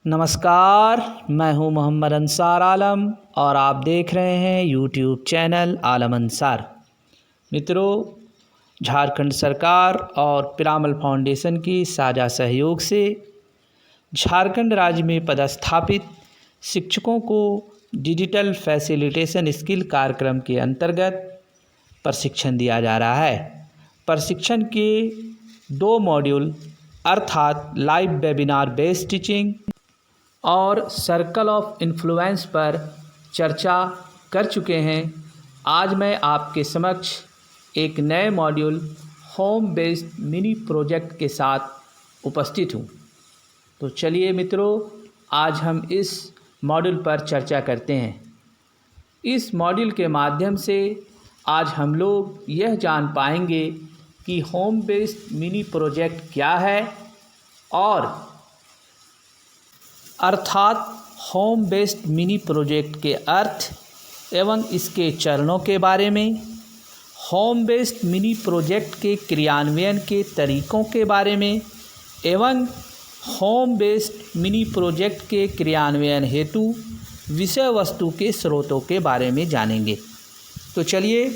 नमस्कार, मैं हूं मोहम्मद अंसार आलम और आप देख रहे हैं यूट्यूब चैनल आलम अंसार। मित्रों, झारखंड सरकार और पिरामल फाउंडेशन की साझा सहयोग से झारखंड राज्य में पदस्थापित शिक्षकों को डिजिटल फैसिलिटेशन स्किल कार्यक्रम के अंतर्गत प्रशिक्षण दिया जा रहा है। प्रशिक्षण के 2 मॉड्यूल अर्थात लाइव वेबिनार बेस्ड टीचिंग और सर्कल ऑफ इन्फ्लुएंस पर चर्चा कर चुके हैं। आज मैं आपके समक्ष एक नए module home based mini project के साथ उपस्थित हूँ। तो चलिए मित्रों, आज हम इस मॉड्यूल पर चर्चा करते हैं। इस मॉड्यूल के माध्यम से आज हम लोग यह जान पाएंगे कि होम बेस्ड मिनी प्रोजेक्ट क्या है और अर्थात होम बेस्ड मिनी प्रोजेक्ट के अर्थ एवं इसके चरणों के बारे में, होम बेस्ड मिनी प्रोजेक्ट के क्रियान्वयन के तरीक़ों के बारे में एवं होम बेस्ड मिनी प्रोजेक्ट के क्रियान्वयन हेतु विषय वस्तु के स्रोतों के बारे में जानेंगे। तो चलिए,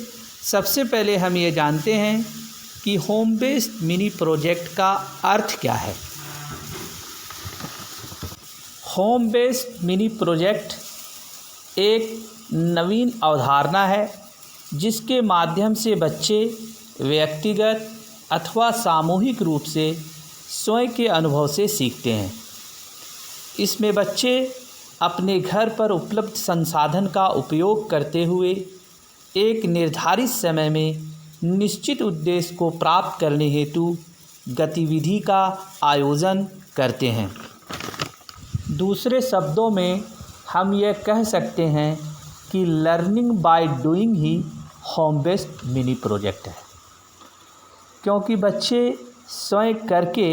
सबसे पहले हम ये जानते हैं कि होम बेस्ड मिनी प्रोजेक्ट का अर्थ क्या है। होम बेस्ड मिनी प्रोजेक्ट एक नवीन अवधारणा है जिसके माध्यम से बच्चे व्यक्तिगत अथवा सामूहिक रूप से स्वयं के अनुभव से सीखते हैं। इसमें बच्चे अपने घर पर उपलब्ध संसाधन का उपयोग करते हुए एक निर्धारित समय में निश्चित उद्देश्य को प्राप्त करने हेतु गतिविधि का आयोजन करते हैं। दूसरे शब्दों में हम यह कह सकते हैं कि learning by doing he home based mini project है, क्योंकि बच्चे स्वयं करके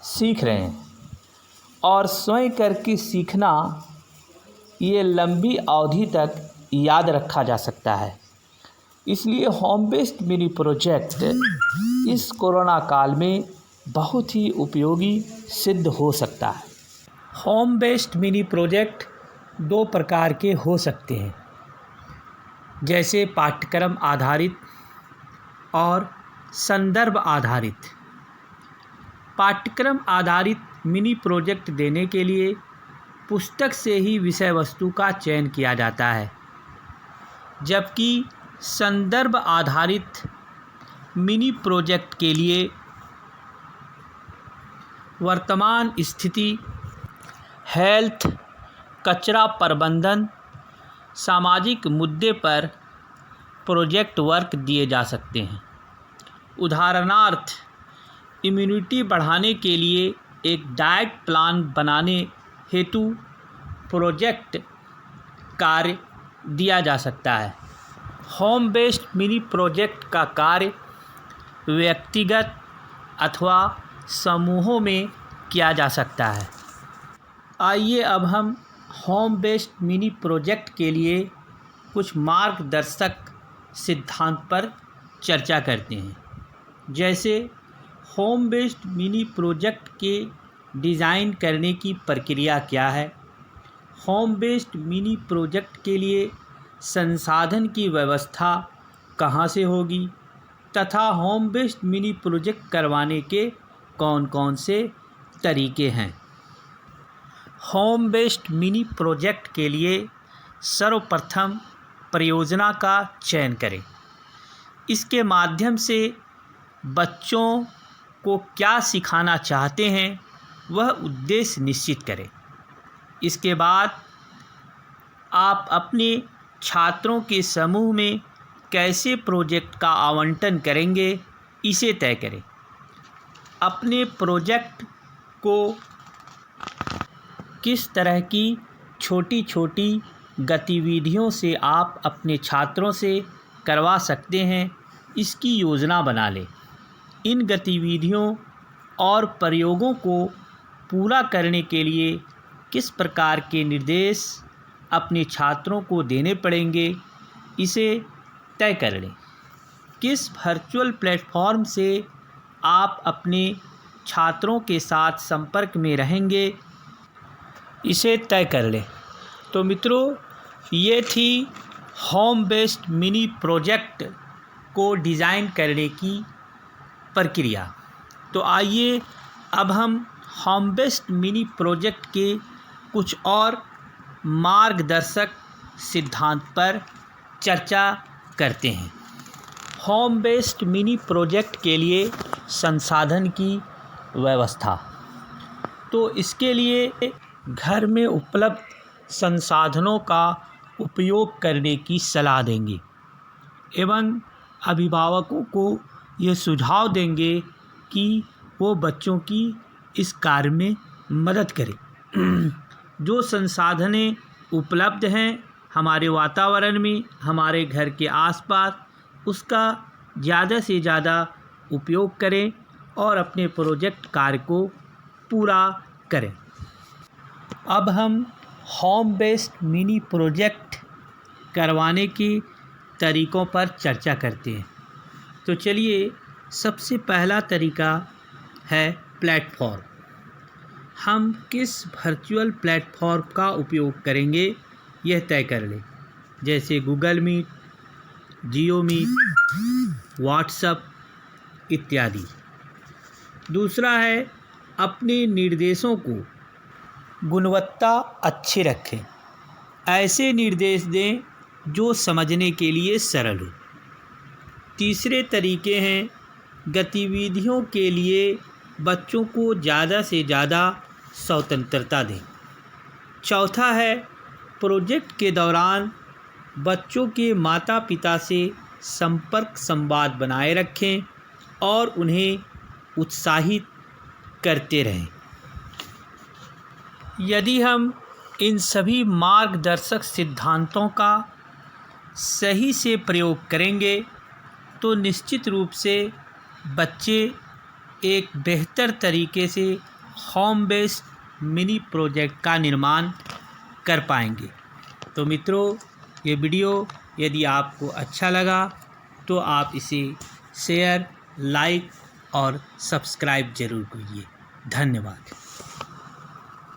सीख रहे हैं और स्वयं करके सीखना ये लंबी अवधि तक याद रखा जा सकता है। इसलिए होम बेस्ड मिनी प्रोजेक्ट इस कोरोना काल में बहुत ही उपयोगी सिद्ध हो सकता है। होम बेस्ड मिनी प्रोजेक्ट 2 प्रकार के हो सकते हैं, जैसे पाठ्यक्रम आधारित और संदर्भ आधारित। पाठ्यक्रम आधारित मिनी प्रोजेक्ट देने के लिए पुस्तक से ही विषय वस्तु का चयन किया जाता है, जबकि संदर्भ आधारित मिनी प्रोजेक्ट के लिए वर्तमान स्थिति, हेल्थ, कचरा प्रबंधन, सामाजिक मुद्दे पर प्रोजेक्ट वर्क दिए जा सकते हैं। उदाहरणार्थ, इम्यूनिटी बढ़ाने के लिए एक डाइट प्लान बनाने हेतु प्रोजेक्ट कार्य दिया जा सकता है। होम बेस्ड मिनी प्रोजेक्ट का कार्य व्यक्तिगत अथवा समूहों में किया जा सकता है। आइए अब हम होम बेस्ड मिनी प्रोजेक्ट के लिए कुछ मार्गदर्शक सिद्धांत पर चर्चा करते हैं। जैसे होम बेस्ड मिनी प्रोजेक्ट के डिज़ाइन करने की प्रक्रिया क्या है, होम बेस्ड मिनी प्रोजेक्ट के लिए संसाधन की व्यवस्था कहाँ से होगी तथा होम बेस्ड मिनी प्रोजेक्ट करवाने के कौन कौन से तरीके हैं। होम बेस्ड मिनी प्रोजेक्ट के लिए सर्वप्रथम परियोजना का चयन करें। इसके माध्यम से बच्चों को क्या सिखाना चाहते हैं वह उद्देश्य निश्चित करें। इसके बाद आप अपने छात्रों के समूह में कैसे प्रोजेक्ट का आवंटन करेंगे इसे तय करें। अपने प्रोजेक्ट को किस तरह की छोटी छोटी गतिविधियों से आप अपने छात्रों से करवा सकते हैं, इसकी योजना बना लें। इन गतिविधियों और प्रयोगों को पूरा करने के लिए किस प्रकार के निर्देश अपने छात्रों को देने पड़ेंगे, इसे तय कर लें। किस वर्चुअल प्लेटफॉर्म से आप अपने छात्रों के साथ संपर्क में रहेंगे, इसे तय कर लें। तो मित्रों, ये थी होम बेस्ड मिनी प्रोजेक्ट को डिज़ाइन करने की प्रक्रिया। तो आइए अब हम होम बेस्ड मिनी प्रोजेक्ट के कुछ और मार्गदर्शक सिद्धांत पर चर्चा करते हैं। होम बेस्ड मिनी प्रोजेक्ट के लिए संसाधन की व्यवस्था। तो इसके लिए घर में उपलब्ध संसाधनों का उपयोग करने की सलाह देंगे एवं अभिभावकों को ये सुझाव देंगे कि वो बच्चों की इस कार्य में मदद करें। जो संसाधनें उपलब्ध हैं हमारे वातावरण में, हमारे घर के आसपास, उसका ज़्यादा से ज़्यादा उपयोग करें और अपने प्रोजेक्ट कार्य को पूरा करें। अब हम होम बेस्ड मिनी प्रोजेक्ट करवाने के तरीक़ों पर चर्चा करते हैं। तो चलिए, सबसे पहला तरीका है प्लेटफॉर्म। हम किस वर्चुअल प्लेटफॉर्म का उपयोग करेंगे यह तय कर लें, जैसे गूगल मीट, जियो मीट, व्हाट्सएप इत्यादि। दूसरा है अपने निर्देशों को गुणवत्ता अच्छी रखें। ऐसे निर्देश दें जो समझने के लिए सरल हो। तीसरे तरीके हैं गतिविधियों के लिए बच्चों को ज़्यादा से ज़्यादा स्वतंत्रता दें। चौथा है प्रोजेक्ट के दौरान बच्चों के माता पिता से संवाद बनाए रखें और उन्हें उत्साहित करते रहें। यदि हम इन सभी मार्गदर्शक सिद्धांतों का सही से प्रयोग करेंगे तो निश्चित रूप से बच्चे एक बेहतर तरीके से होम बेस्ड मिनी प्रोजेक्ट का निर्माण कर पाएंगे। तो मित्रों, ये वीडियो यदि आपको अच्छा लगा तो आप इसे शेयर, लाइक और सब्सक्राइब ज़रूर कीजिए। धन्यवाद।